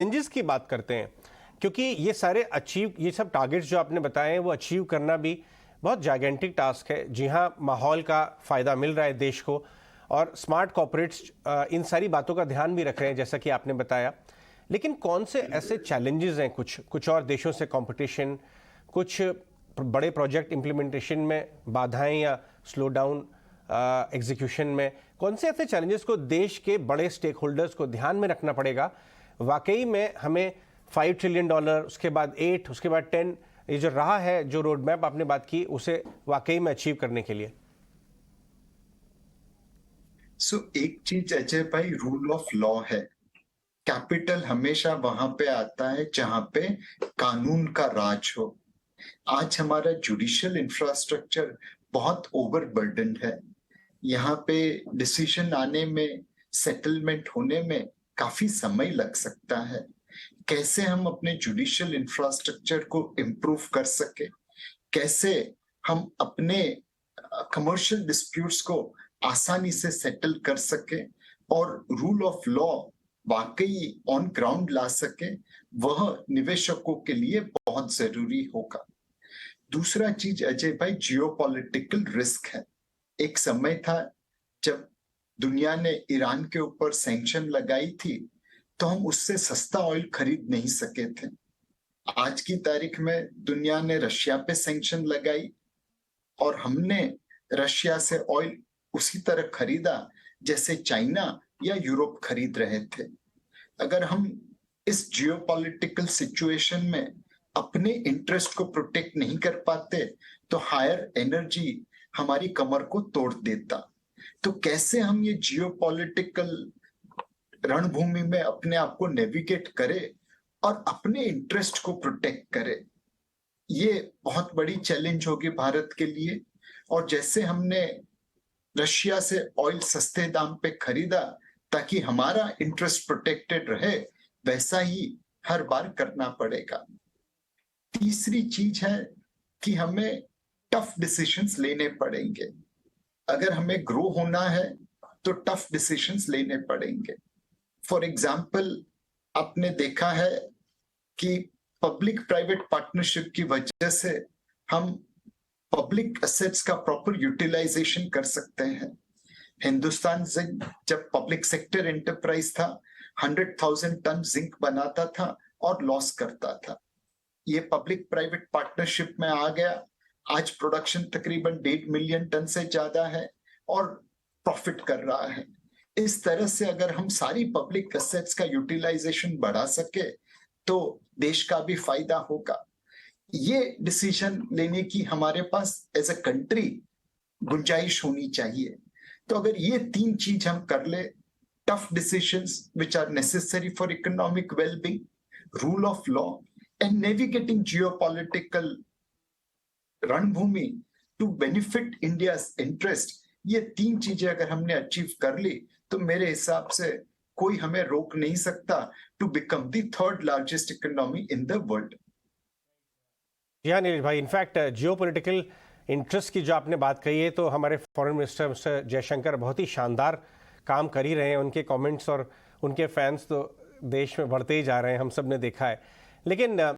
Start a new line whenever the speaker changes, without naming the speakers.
Challenges की बात करते हैं, क्योंकि ये सब टारगेट्स जो आपने बताए हैं वो अचीव करना भी बहुत जाइगेंटिक टास्क है। जी हाँ, माहौल का फ़ायदा मिल रहा है देश को, और स्मार्ट कॉर्पोरेट्स इन सारी बातों का ध्यान भी रख रहे हैं जैसा कि आपने बताया। लेकिन कौन से ऐसे चैलेंजेस हैं, कुछ और देशों से कंपटीशन, कुछ बड़े प्रोजेक्ट इम्प्लीमेंटेशन में बाधाएं या स्लो डाउन एग्जीक्यूशन में, कौन से ऐसे चैलेंजेस को देश के बड़े स्टेक होल्डर्स को ध्यान में रखना पड़ेगा वाकई में हमें $5 ट्रिलियन, उसके बाद 8, उसके बाद 10, ये जो रहा है, जो रोड मैप आपने बात की, उसे वाकई में अचीव करने के लिए?
एक चीज अजय भाई, रूल ऑफ लॉ है। कैपिटल हमेशा वहां पे आता है जहां पे कानून का राज हो। आज हमारा जुडिशियल इंफ्रास्ट्रक्चर बहुत ओवरबर्डन है। यहाँ पे डिसीजन आने में, सेटलमेंट होने में काफी समय लग सकता है। कैसे हम अपने जुडिशियल इंफ्रास्ट्रक्चर को इम्प्रूव कर सके, कैसे हम अपने कमर्शियल डिस्प्यूट्स को आसानी से सेटल कर सके और रूल ऑफ लॉ वाकई ऑन ग्राउंड ला सके, वह निवेशकों के लिए बहुत जरूरी होगा। दूसरा चीज अजय भाई, जियोपॉलिटिकल रिस्क है। एक समय था जब दुनिया ने ईरान के ऊपर सैंक्शन लगाई थी, तो हम उससे सस्ता ऑयल खरीद नहीं सके थे। आज की तारीख में दुनिया ने रशिया पे सैंक्शन लगाई और हमने रशिया से ऑयल उसी तरह खरीदा जैसे चाइना या यूरोप खरीद रहे थे। अगर हम इस जियोपॉलिटिकल सिचुएशन में अपने इंटरेस्ट को प्रोटेक्ट नहीं कर पाते, तो हायर एनर्जी हमारी कमर को तोड़ देता। तो कैसे हम ये जियोपॉलिटिकल रणभूमि में अपने आप को नेविगेट करें और अपने इंटरेस्ट को प्रोटेक्ट करें, ये बहुत बड़ी चैलेंज होगी भारत के लिए। और जैसे हमने रशिया से ऑयल सस्ते दाम पे खरीदा ताकि हमारा इंटरेस्ट प्रोटेक्टेड रहे, वैसा ही हर बार करना पड़ेगा। तीसरी चीज है कि हमें टफ डिसीजंस लेने पड़ेंगे। अगर हमें ग्रो होना है तो टफ डिसीजंस लेने पड़ेंगे। फॉर एग्जाम्पल, आपने देखा है कि पब्लिक प्राइवेट पार्टनरशिप की वजह से हम पब्लिक एसेट्स का प्रॉपर यूटिलाइजेशन कर सकते हैं। हिंदुस्तान जिंक जब पब्लिक सेक्टर एंटरप्राइज था, 100,000 टन जिंक बनाता था और लॉस करता था। ये पब्लिक प्राइवेट पार्टनरशिप में आ गया, आज प्रोडक्शन तकरीबन 1.5 मिलियन टन से ज्यादा है और प्रॉफिट कर रहा है। इस तरह से अगर हम सारी पब्लिक एसेट्स का यूटिलाइजेशन बढ़ा सके तो देश का भी फायदा होगा। ये डिसीजन लेने की हमारे पास एज अ कंट्री गुंजाइश होनी चाहिए। तो अगर ये तीन चीज हम कर ले, tough decisions which are necessary for economic wellbeing, rule of law and navigating geopolitical रणभूमि टू बेनिफिट इंडिया इंटरेस्ट, ये तीन चीजें अगर हमने अचीव कर ली तो मेरे हिसाब से कोई हमें रोक नहीं सकता to become the third largest economy in the world.
जी हाँ नीरज भाई, इनफैक्ट जियोपॉलिटिकल इंटरेस्ट की जो आपने बात कही है, तो हमारे फॉरेन मिनिस्टर मिस्टर जयशंकर बहुत ही शानदार काम कर ही रहे हैं। उनके कमेंट्स और उनके फैंस तो देश में बढ़ते ही जा रहे हैं, हम सब ने देखा है। लेकिन